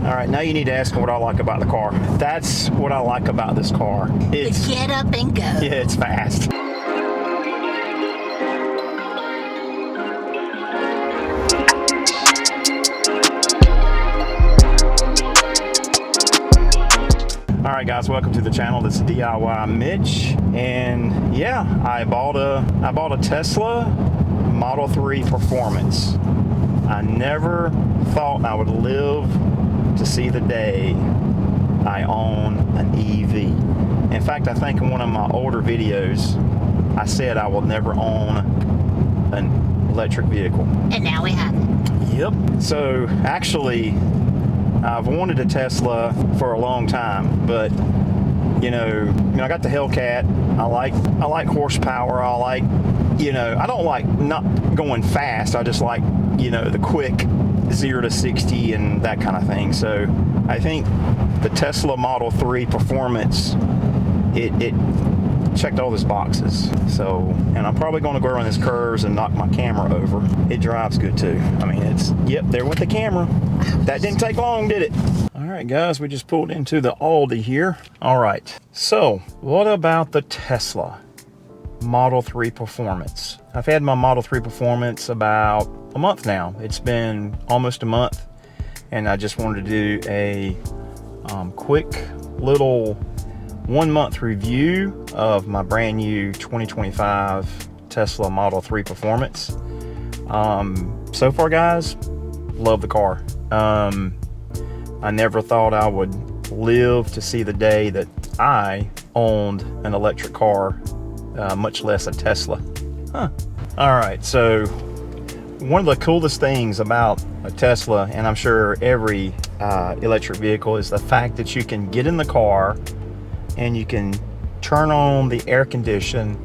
All right, now you need to ask me what I like about the car. That's what I like about this car. It's get up and go. Yeah, it's fast. All right, guys, welcome to the channel. This is DIY Mitch, and yeah, I bought a Tesla Model 3 Performance. I never thought I would live to see the day I own an EV. In fact, I think in one of my older videos, I said I will never own an electric vehicle. And now we have it. Yep. So actually, I've wanted a Tesla for a long time, but you know, I got the Hellcat. I like horsepower. I like, I don't like not going fast. I just like, the quick 0 to 60 and that kind of thing. So I think the Tesla Model 3 Performance, it checked all those boxes. So, and I'm probably going to go around these curves and knock my camera over. It drives good too. I mean, yep, there with the camera. That didn't take long, did it? All right, guys, we just pulled into the Aldi here. All right, so what about the Tesla Model 3 Performance? I've had my Model 3 Performance about a month now. It's been almost a month, and I just wanted to do a quick little 1 month review of my brand new 2025 Tesla Model 3 Performance. So far, guys, love the car. I never thought I would live to see the day that I owned an electric car, much less a Tesla. All right, so one of the coolest things about a Tesla, and I'm sure every electric vehicle, is the fact that you can get in the car and you can turn on the air condition,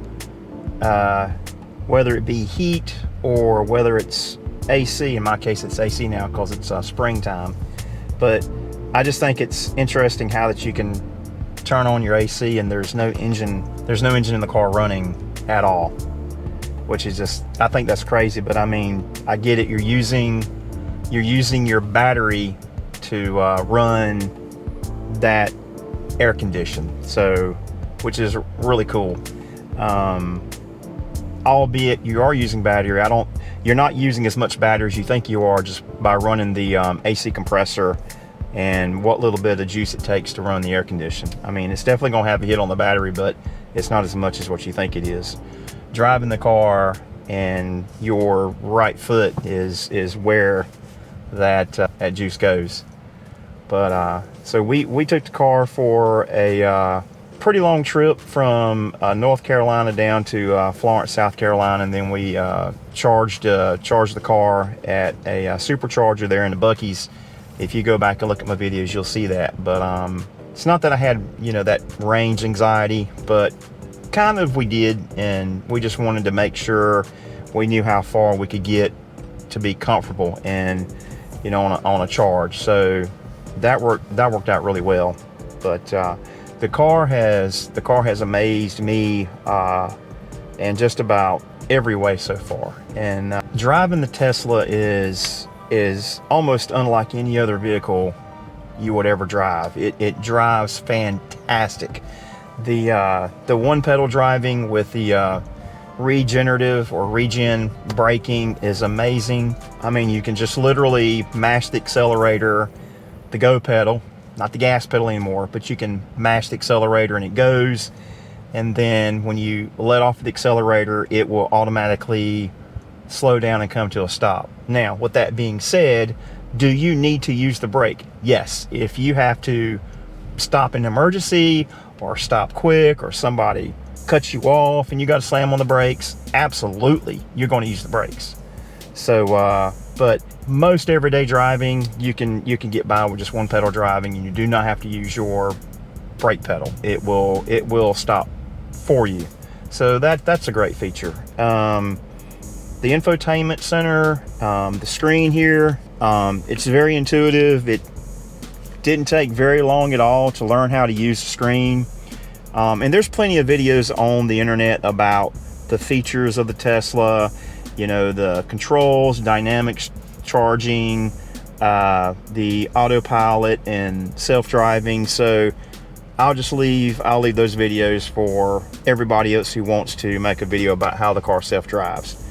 whether it be heat or whether it's AC. In my case, it's AC now because it's springtime. But I just think it's interesting how that you can turn on your AC and there's no engine in the car running at all, which is just, I think that's crazy. But I mean, I get it. You're using your battery to run that air condition, so, which is really cool. Albeit you are using battery, you're not using as much battery as you think you are just by running the AC compressor and what little bit of juice it takes to run the air condition. I mean, it's definitely gonna have a hit on the battery, but it's not as much as what you think it is. Driving the car and your right foot is where that juice goes. But so we took the car for a pretty long trip from North Carolina down to Florence, South Carolina, and then we charged the car at a supercharger there in the Buc-ee's. If you go back and look at my videos, you'll see that. But it's not that I had that range anxiety, but kind of we did, and we just wanted to make sure we knew how far we could get to be comfortable and on a charge. So that worked out really well. But the car has amazed me in just about every way so far. And driving the Tesla is almost unlike any other vehicle you would ever drive. It drives fantastic. The one pedal driving with the regenerative or regen braking is amazing. I mean, you can just literally mash the accelerator, the go pedal, not the gas pedal anymore, but you can mash the accelerator and it goes. And then when you let off the accelerator, it will automatically slow down and come to a stop. Now, with that being said, do you need to use the brake? Yes. If you have to stop in emergency or stop quick, or somebody cuts you off and you got to slam on the brakes, absolutely, you're going to use the brakes. So, but most everyday driving, you can get by with just one pedal driving, and you do not have to use your brake pedal. It will stop for you. So that's a great feature. The infotainment center, the screen here, it's very intuitive. It didn't take very long at all to learn how to use the screen. And there's plenty of videos on the internet about the features of the Tesla, the controls, dynamic charging, the autopilot and self-driving. So I'll leave those videos for everybody else who wants to make a video about how the car self-drives.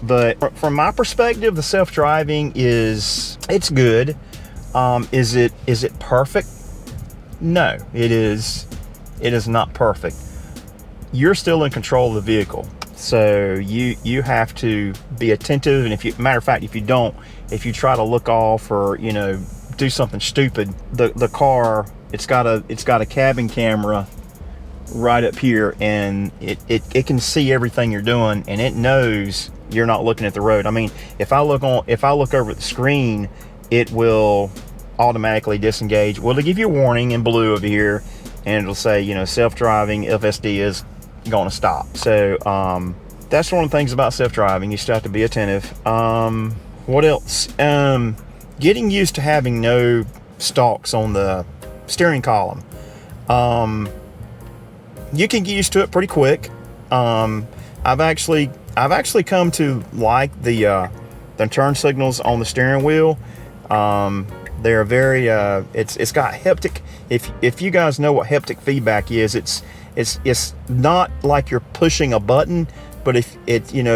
But from my perspective, the self-driving it's good. Is it perfect? No, it is not perfect. You're still in control of the vehicle, so you have to be attentive. And if you try to look off or do something stupid, the car, it's got a cabin camera right up here, and it can see everything you're doing, and it knows you're not looking at the road. I mean, if I look over at the screen, it will automatically disengage. Well, it'll give you a warning in blue over here, and it'll say, self-driving FSD is going to stop. So that's one of the things about self-driving. You still have to be attentive. What else? Getting used to having no stalks on the steering column. You can get used to it pretty quick. I've actually come to like the turn signals on the steering wheel. They're very it's got haptic. If you guys know what haptic feedback is, it's not like you're pushing a button, but if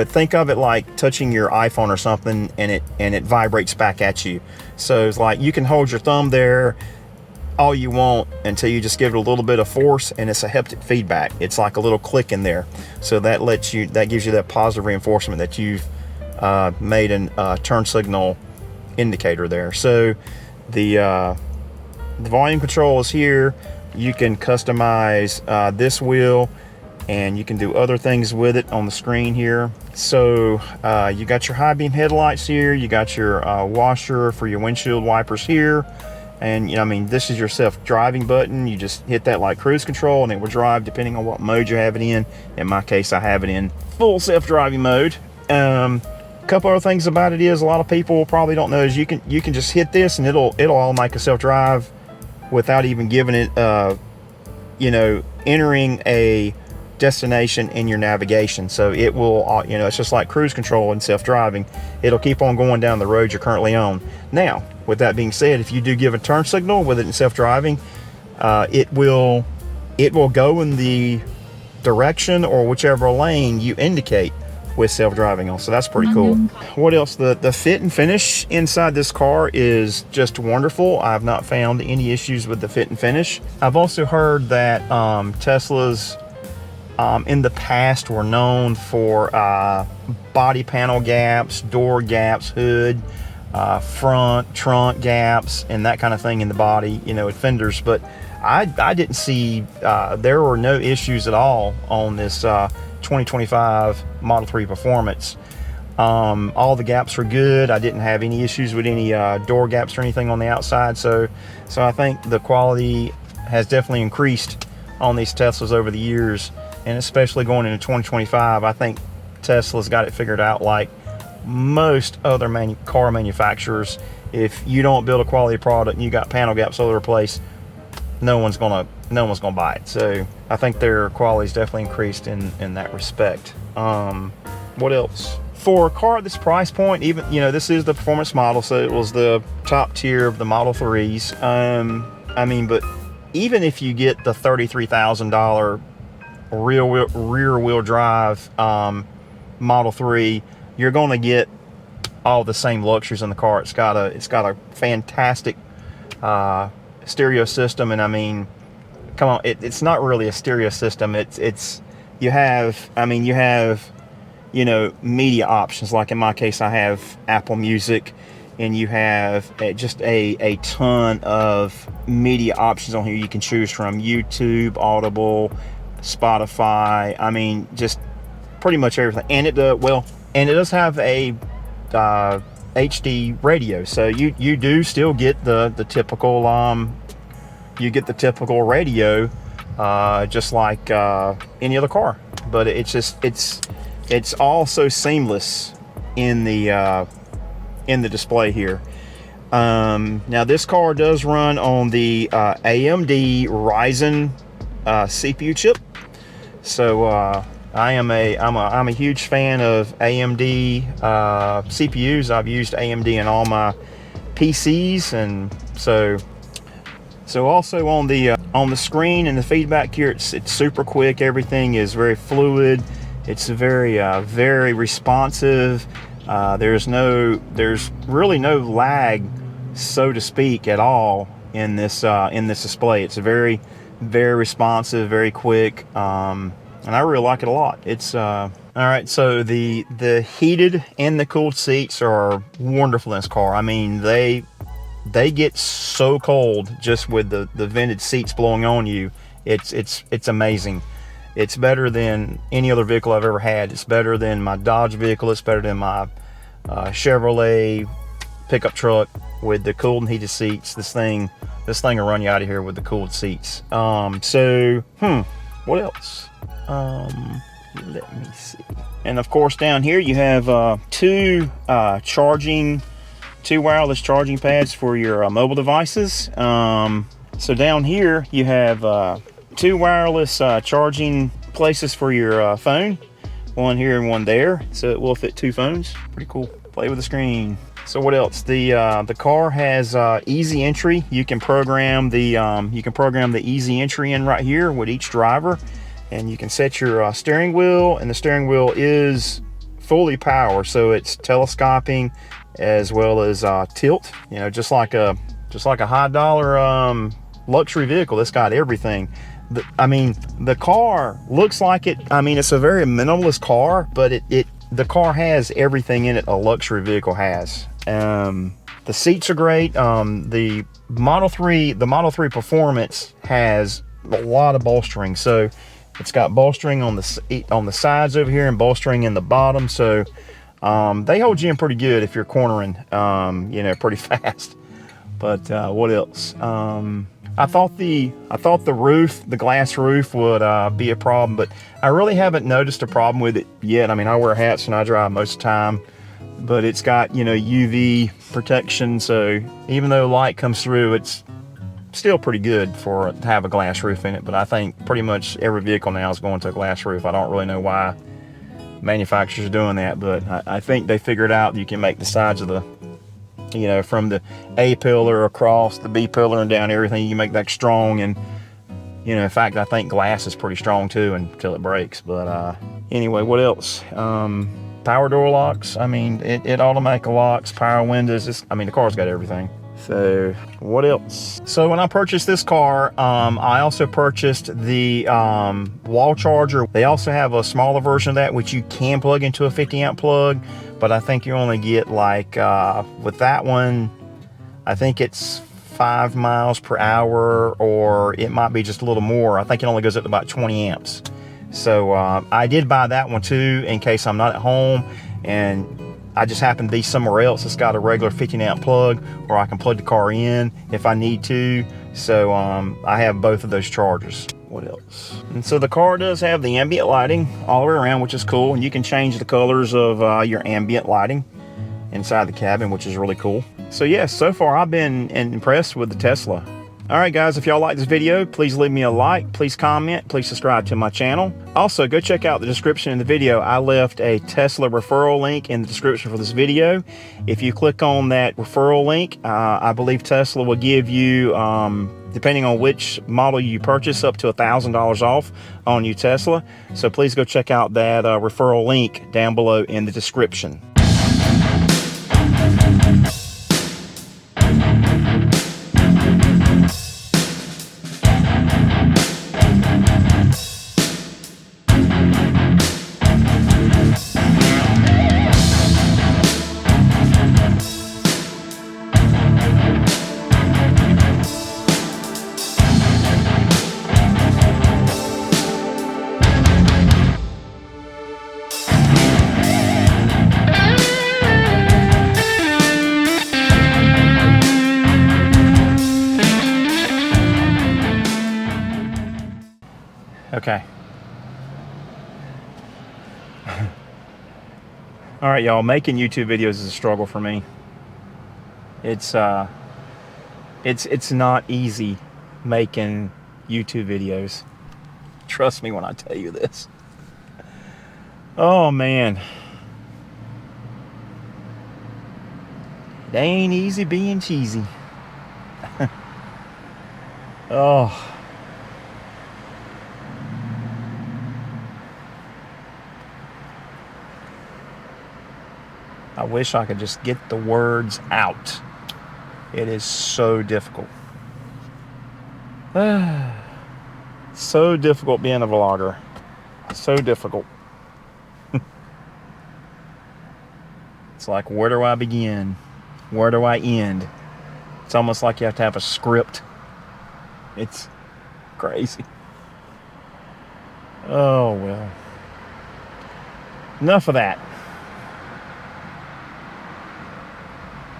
think of it like touching your iPhone or something, and it vibrates back at you. So it's like you can hold your thumb there all you want until you just give it a little bit of force, and it's a haptic feedback. It's like a little click in there, so that gives you that positive reinforcement that you've made a turn signal indicator there. So the volume control is here. You can customize this wheel, and you can do other things with it on the screen here. So you got your high beam headlights here. You got your washer for your windshield wipers here. And this is your self-driving button. You just hit that like cruise control, and it will drive depending on what mode you have it in. In my case, I have it in full self-driving mode. A couple other things about it is, a lot of people probably don't know, is you can just hit this and it'll all make a self-drive without even giving it entering a destination in your navigation. So it will it's just like cruise control and self-driving. It'll keep on going down the road you're currently on. Now, with that being said, if you do give a turn signal with it in self-driving, it will go in the direction or whichever lane you indicate with self-driving on. So that's pretty cool. What else? The fit and finish inside this car is just wonderful. I've not found any issues with the fit and finish. I've also heard that Teslas in the past were known for body panel gaps, door gaps, hood, front trunk gaps, and that kind of thing in the body, with fenders. But I didn't see there were no issues at all on this 2025 Model 3 Performance. All the gaps were good. I didn't have any issues with any door gaps or anything on the outside. So I think the quality has definitely increased on these Teslas over the years, and especially going into 2025. I think Tesla's got it figured out like most other car manufacturers. If you don't build a quality product and you got panel gaps all over the place, no one's gonna buy it. So I think their quality's definitely increased in that respect. What else? For a car at this price point, even this is the performance model, so it was the top tier of the Model 3s. But even if you get the $33,000 rear wheel drive Model 3, you're going to get all the same luxuries in the car. It's got a fantastic stereo system, and come on, it's not really a stereo system. You have media options. Like in my case, I have Apple Music, and you have just a ton of media options on here you can choose from: YouTube, Audible, Spotify. Just pretty much everything. And it does have a HD radio, so you do still get the typical radio, just like any other car. But it's all so seamless in the display here. Now this car does run on the AMD Ryzen CPU chip. So I'm a huge fan of AMD CPUs. I've used AMD in all my PCs, and so also on the screen and the feedback here, it's super quick. Everything is very fluid. It's very very responsive. There's really no lag, so to speak, at all in this display. It's very very responsive, very quick, and I really like it a lot. It's all right. So the heated and the cooled seats are wonderful in this car. I mean, they get so cold just with the vented seats blowing on you. It's amazing. It's better than any other vehicle I've ever had. It's better than my Dodge vehicle. It's better than my Chevrolet pickup truck with the cooled and heated seats. This thing will run you out of here with the cooled seats. What else? Let me see. And of course, down here you have two wireless charging pads for your mobile devices. So down here you have two wireless charging places for your phone. One here and one there, so it will fit two phones. Pretty cool. Play with the screen. So what else? The car has easy entry. You can program the easy entry in right here with each driver, and you can set your steering wheel, and the steering wheel is fully power, so it's telescoping as well as tilt. You know, just like a high dollar luxury vehicle. It's got everything. The car looks like it. I mean, it's a very minimalist car, but the car has everything in it a luxury vehicle has. The seats are great. The Model 3 Performance has a lot of bolstering, so it's got bolstering on the sides over here and bolstering in the bottom, so they hold you in pretty good if you're cornering, pretty fast. But what else? I thought the roof, the glass roof, would be a problem, but I really haven't noticed a problem with it yet. I mean, I wear hats and I drive most of the time, but it's got, UV protection, so even though light comes through, it's still pretty good to have a glass roof in it. But I think pretty much every vehicle now is going to a glass roof. I don't really know why manufacturers are doing that, but I think they figured out you can make the sides of the, from the A pillar across the B pillar and down everything, you can make that strong. And in fact, I think glass is pretty strong too until it breaks. But anyway, what else? Power door locks. I mean, it automatically locks. Power windows. The car's got everything. So what else? So when I purchased this car, I also purchased the wall charger. They also have a smaller version of that, which you can plug into a 50 amp plug, but I think you only get with that one, I think it's 5 miles per hour, or it might be just a little more. I think it only goes up to about 20 amps. So I did buy that one too in case I'm not at home and I just happen to be somewhere else. It's got a regular 15 amp plug where I can plug the car in if I need to. So I have both of those chargers. What else? And so the car does have the ambient lighting all the way around, which is cool. And you can change the colors of your ambient lighting inside the cabin, which is really cool. So yes, so far I've been impressed with the Tesla. All right, guys, if y'all like this video, please leave me a like, please comment, please subscribe to my channel. Also, go check out the description in the video. I left a Tesla referral link in the description for this video. If you click on that referral link, I believe Tesla will give you, depending on which model you purchase, up to $1,000 off on your Tesla. So please go check out that referral link down below in the description. Okay. All right, y'all, making YouTube videos is a struggle for me. It's not easy making YouTube videos. Trust me when I tell you this. Oh man. They ain't easy being cheesy. Oh. I wish I could just get the words out. It is so difficult. So difficult being a vlogger. So difficult. It's like, where do I begin? Where do I end? It's almost like you have to have a script. It's crazy. Oh, well. Enough of that.